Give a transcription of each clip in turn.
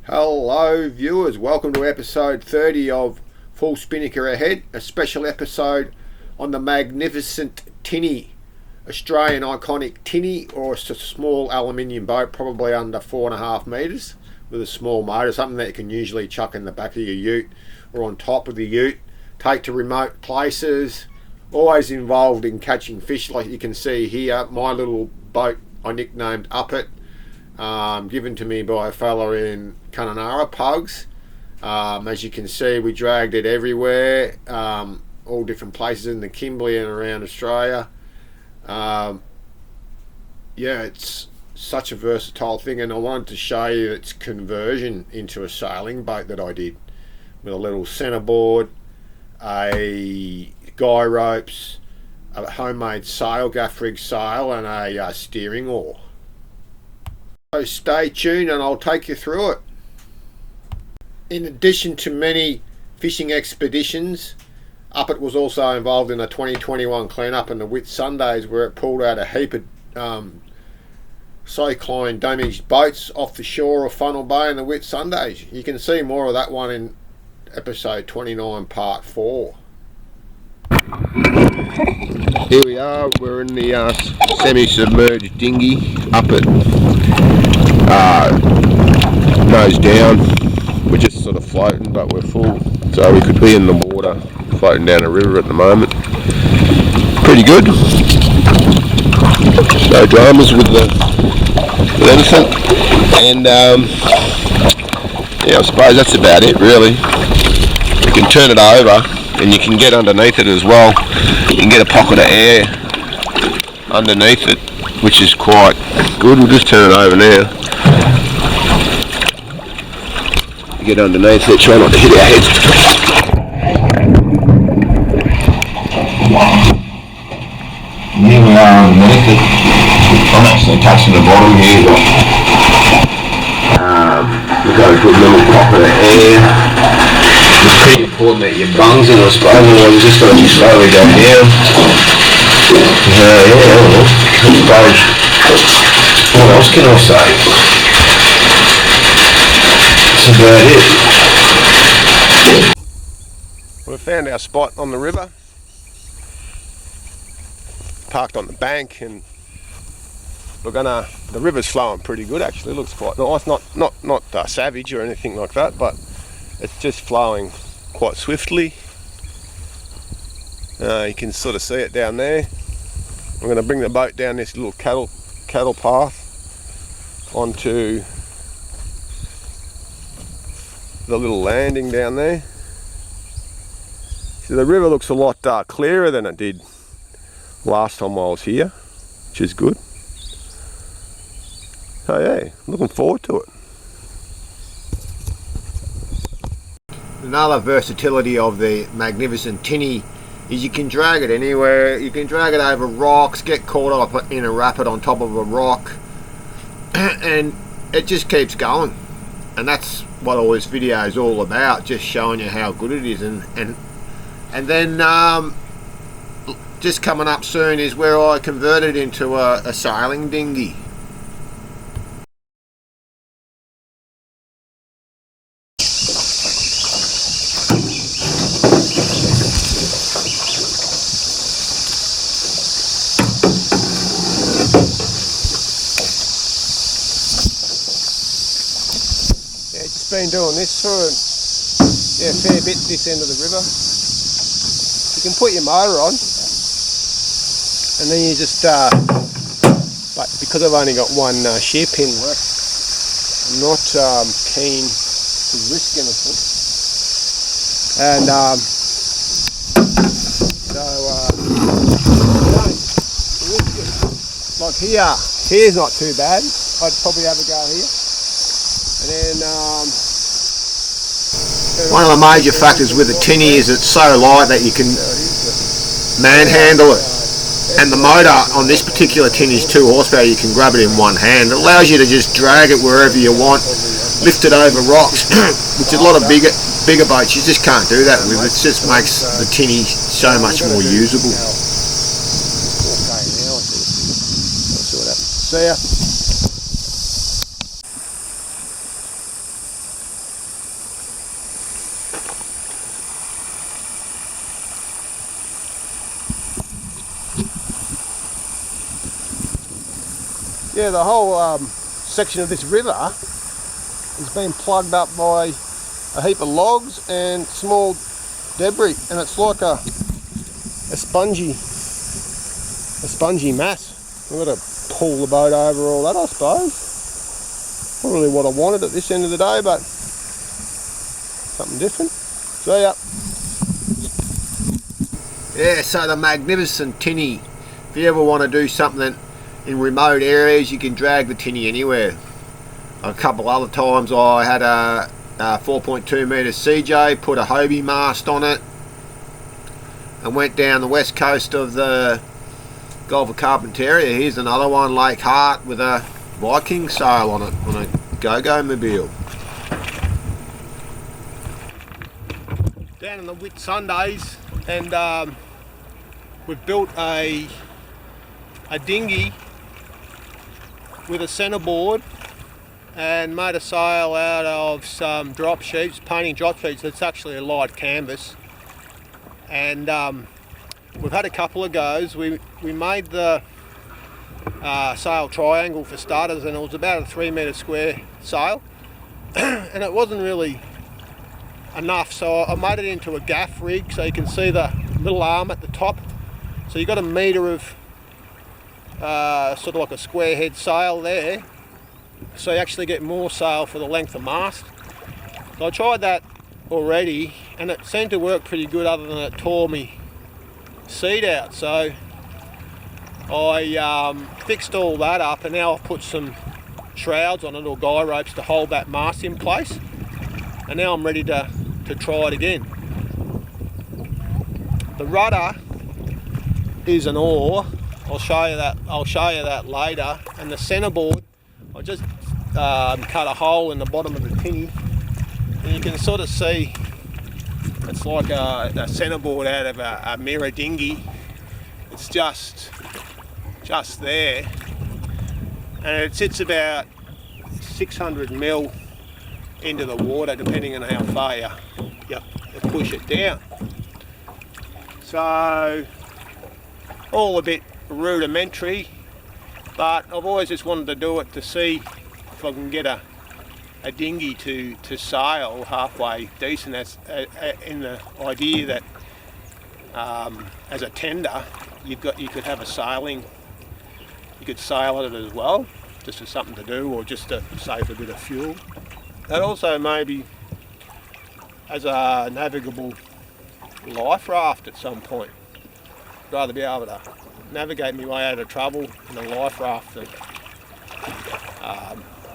Hello viewers, welcome to episode 30 of Full Spinnaker Ahead, a special episode on the magnificent Tinny, Australian iconic Tinny, or it's a small aluminium boat, probably under 4.5 metres, with a small motor, something that you can usually chuck in the back of your ute or on top of the ute, take to remote places, always involved in catching fish like you can see here. My little boat I nicknamed Up It, given to me by a fella in Kununurra, Pugs. As you can see, we dragged it everywhere, all different places in the Kimberley and around Australia. Yeah, it's such a versatile thing, and I wanted to show you its conversion into a sailing boat that I did with a little centreboard, a guy ropes, a homemade sail, gaff rig sail, and a steering oar. So stay tuned and I'll take you through it. In addition to many fishing expeditions, Up It was also involved in a 2021 cleanup in the Whitsundays, where it pulled out a heap of cyclone damaged boats off the shore of Funnel Bay in the Whitsundays. You can see more of that one in episode 29 part 4. Here we are, we're in the semi-submerged dinghy, Up It, nose down. We're just sort of floating, but we're full, so we could be in the water, floating down a river at the moment. Pretty good. No dramas with anything, and yeah, I suppose that's about it really. You can turn it over, and you can get underneath it as well. You can get a pocket of air underneath it, which is quite good. We'll just turn it over now. Get underneath it, try not to hit our heads. Here we are underneath it. I'm actually touching the bottom here. We've got a good little pocket of air. It's pretty important that your bungs in, I suppose, otherwise you just got to slowly go down. Yeah, I suppose. What else can I say? That's about it. We found our spot on the river, parked on the bank, and the river's flowing pretty good actually. Looks quite nice, not savage or anything like that, but it's just flowing quite swiftly. You can sort of see it down there. I'm going to bring the boat down this little cattle path onto the little landing down there. So the river looks a lot clearer than it did last time I was here, which is good. So yeah, looking forward to it. Another versatility of the magnificent Tinny is you can drag it anywhere. You can drag it over rocks, get caught up in a rapid on top of a rock, and it just keeps going. And that's what all this video is all about, just showing you how good it is. And then just coming up soon is where I converted into a sailing dinghy. Been doing this for a fair bit this end of the river. You can put your motor on, and then you just but because I've only got one shear pin left, I'm not keen to risk anything, and like here's not too bad. I'd probably have a go here. And then one of the major factors with the Tinny is it's so light that you can manhandle it, and the motor on this particular Tinny is 2 horsepower. You can grab it in one hand. It allows you to just drag it wherever you want, lift it over rocks, which a lot of bigger boats you just can't do that with. It just makes the Tinny so much more usable. See ya. Yeah, the whole section of this river has been plugged up by a heap of logs and small debris, and it's like a spongy mass. I've got to pull the boat over all that, I suppose. Not really what I wanted at this end of the day, but something different. See ya. Yeah, so the magnificent tinny. If you ever want to do something in remote areas, you can drag the tinny anywhere. A couple other times I had a 4.2 metre CJ, put a Hobie mast on it, and went down the west coast of the Gulf of Carpentaria. Here's another one, Lake Hart, with a Viking sail on it, on a go-go mobile. Down in the Whit Sundays, and we've built a dinghy with a centreboard and made a sail out of some drop sheets, painting drop sheets. It's actually a light canvas, and we've had a couple of goes. We made the sail triangle for starters, and it was about a 3 metre square sail and it wasn't really enough, so I made it into a gaff rig, so you can see the little arm at the top. So you've got a metre of sort of like a square head sail there, so you actually get more sail for the length of mast. So I tried that already and it seemed to work pretty good, other than it tore me seat out. So I fixed all that up, and now I've put some shrouds on it, or guy ropes, to hold that mast in place, and now I'm ready to try it again. The rudder is an oar. I'll show you that later. And the centreboard, I just cut a hole in the bottom of the tinny, and you can sort of see it's like a centreboard out of a mirror dinghy. It's just there, and it sits about 600 mil into the water, depending on how far you push it down. So all a bit rudimentary, but I've always just wanted to do it to see if I can get a dinghy to sail halfway decent, as in the idea that as a tender you could have a sailing, you could sail it as well, just as something to do, or just to save a bit of fuel. And also maybe as a navigable life raft at some point. I'd rather be able to navigate my way out of trouble in a life raft than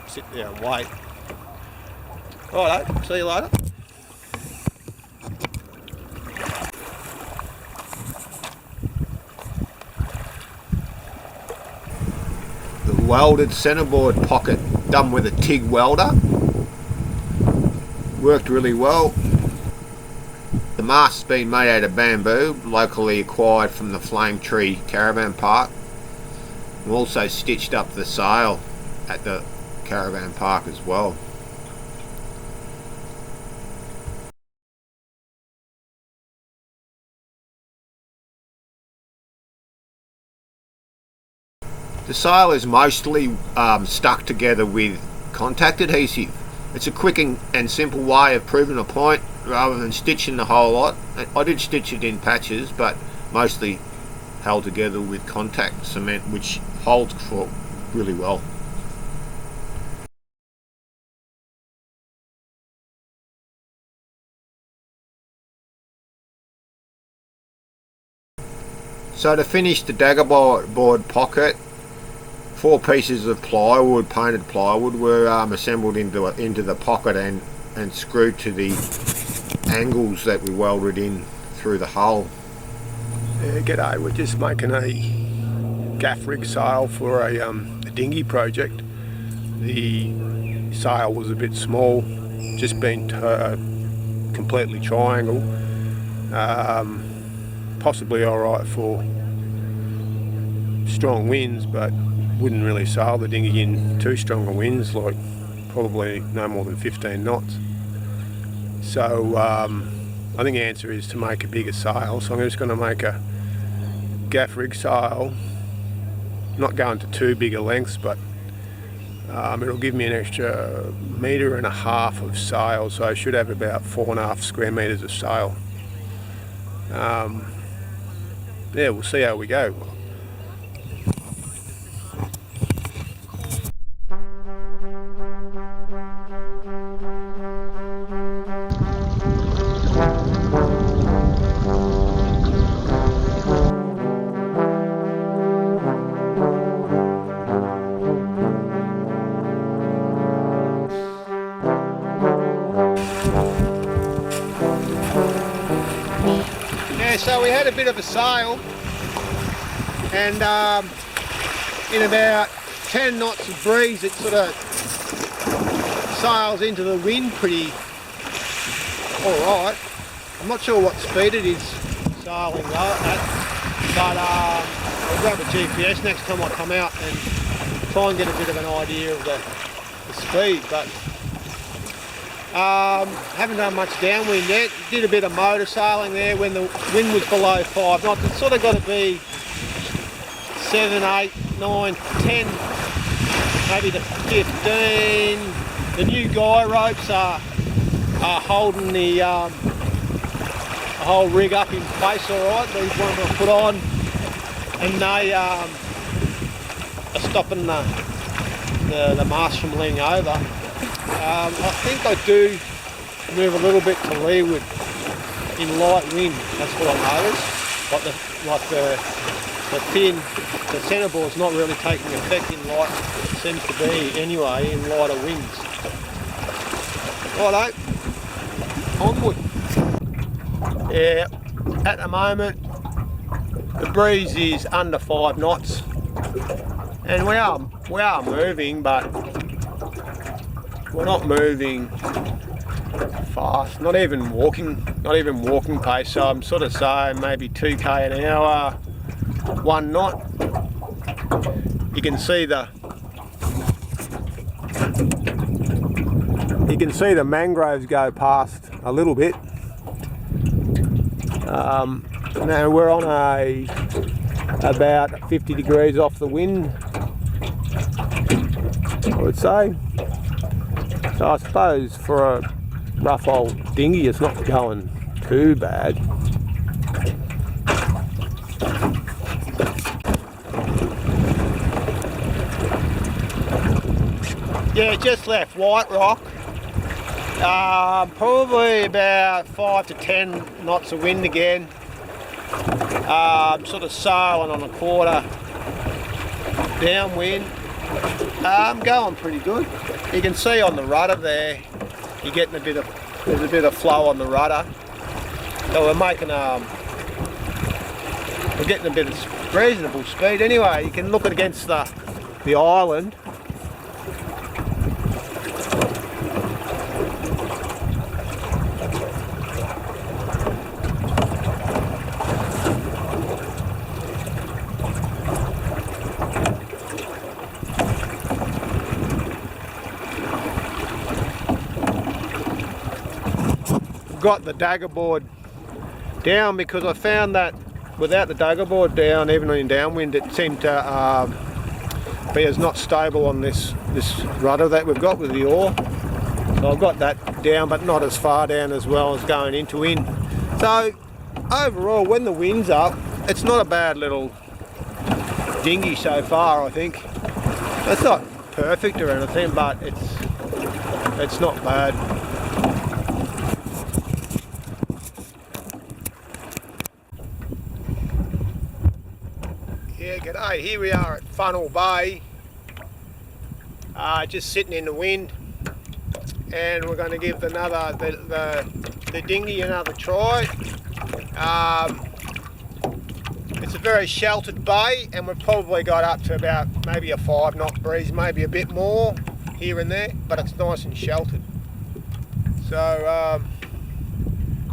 sit there and wait. Righto, see you later. The welded centreboard pocket, done with a TIG welder, worked really well. The mast's been made out of bamboo, locally acquired from the Flame Tree Caravan Park. We also stitched up the sail at the caravan park as well. The sail is mostly stuck together with contact adhesive. It's a quick and simple way of proving a point rather than stitching the whole lot. I did stitch it in patches, but mostly held together with contact cement, which holds really well. So to finish the daggerboard pocket, 4 pieces of plywood, painted plywood, were assembled into the pocket and screwed to the angles that we welded in through the hull. Yeah, g'day, we're just making a gaff rig sail for a dinghy project. The sail was a bit small, just been completely triangle. Possibly alright for strong winds, but wouldn't really sail the dinghy in too strong of winds, like probably no more than 15 knots. So I think the answer is to make a bigger sail, so I'm just going to make a gaff rig sail, not going to too big a lengths, but It'll give me an extra 1.5 meters of sail, so I should have about 4.5 square meters of sail. Yeah, we'll see how we go. Yeah, so we had a bit of a sail, and in about 10 knots of breeze it sort of sails into the wind pretty alright. I'm not sure what speed it is sailing at, but I'll grab a GPS next time I come out and try and get a bit of an idea of the speed. But haven't done much downwind yet. Did a bit of motor sailing there when the wind was below 5 knots. It's sort of got to be 7, 8, 9, 10, maybe to 15. The new guy ropes are holding the whole rig up in place alright. These ones I put on, and they are stopping the mast from leaning over. I think I do move a little bit to leeward in light wind. That's what I noticed. Like the centreboard's not really taking effect in light. It seems to be anyway in lighter winds. Righto, onward. Yeah, at the moment the breeze is under 5 knots, and we are moving, but we're not moving fast, not even walking pace, so I'm sort of saying maybe 2k an hour, 1 knot. You can see the mangroves go past a little bit. Now we're on about 50 degrees off the wind, I would say. So I suppose for a rough old dinghy it's not going too bad. Yeah, just left White Rock. Probably about 5 to 10 knots of wind again. Sort of sailing on a quarter downwind. Going pretty good. You can see on the rudder there, you're getting there's a bit of flow on the rudder. So we're getting a bit of reasonable speed. Anyway, you can look it against the island. Got the dagger board down because I found that without the dagger board down, even in downwind, it seemed to be as not stable on this rudder that we've got with the oar. So I've got that down, but not as far down as well as going into wind. So overall, when the wind's up, it's not a bad little dinghy so far, I think. It's not perfect or anything, but it's not bad. Yeah, g'day, here we are at Funnel Bay, just sitting in the wind, and we're going to give the dinghy another try. It's a very sheltered bay, and we've probably got up to about maybe a 5 knot breeze, maybe a bit more here and there, but it's nice and sheltered. So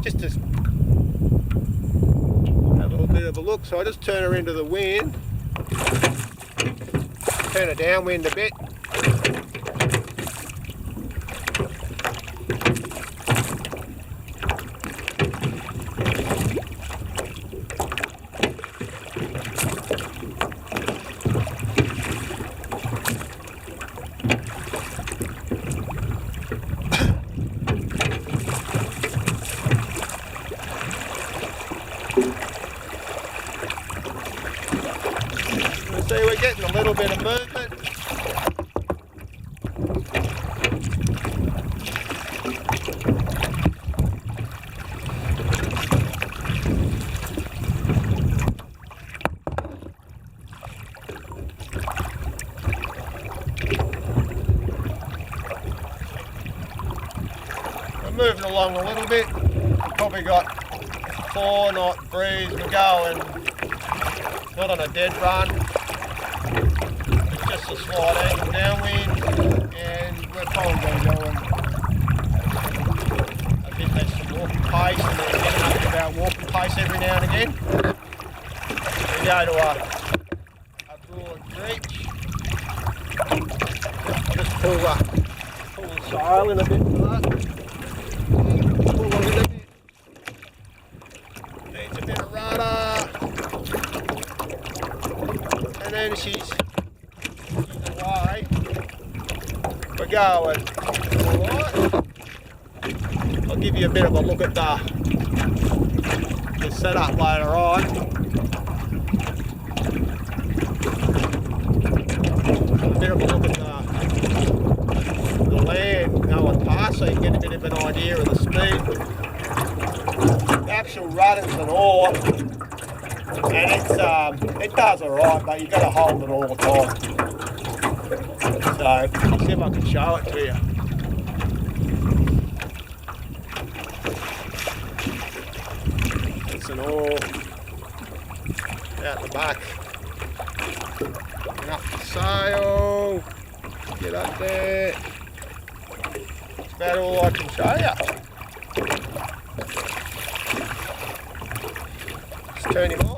just to have a little bit of a look, so I just turn her into the wind, turn her downwind a bit. See, we're getting a little bit of movement. We're moving along a little bit. We've probably got 4 knot breeze. We're going not on a dead run. Just a slight angle downwind, and we're probably going to go and I think there's some walking pace, and then getting up to about walking pace every now and again. We go to a broad reach. I'll just pull the sail in a bit for that. Pull it in a bit. Needs a bit of rudder. And then she's away. We're going. Alright. I'll give you a bit of a look at the setup later on. A bit of a look at the land going past, so you can get a bit of an idea of the speed. The actual rudder's an oar, and it does alright, but you've got to hold it all the time. So, let's see if I can show it to you. It's an oar out the back. And up the sail. Get up there. That's about all I can show you. Just turn him off.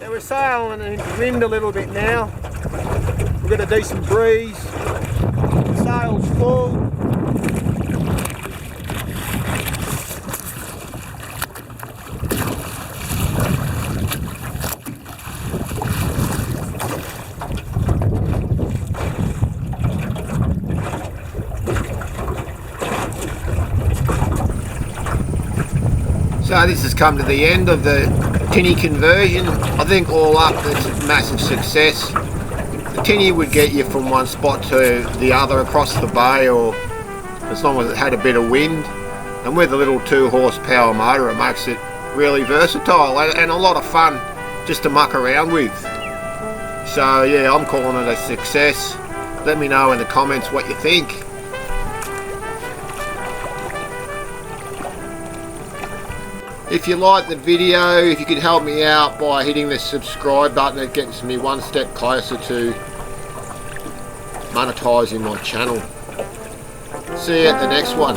We're sailing in the wind a little bit now. We've got a decent breeze. The sail's full. So this has come to the end of the Tinny conversion. I think all up it's a massive success. The Tinny would get you from one spot to the other across the bay, or as long as it had a bit of wind. And with a little 2 horsepower motor, it makes it really versatile and a lot of fun just to muck around with. So yeah, I'm calling it a success. Let me know in the comments what you think. If you like the video, if you could help me out by hitting the subscribe button, it gets me one step closer to monetising my channel. See you at the next one.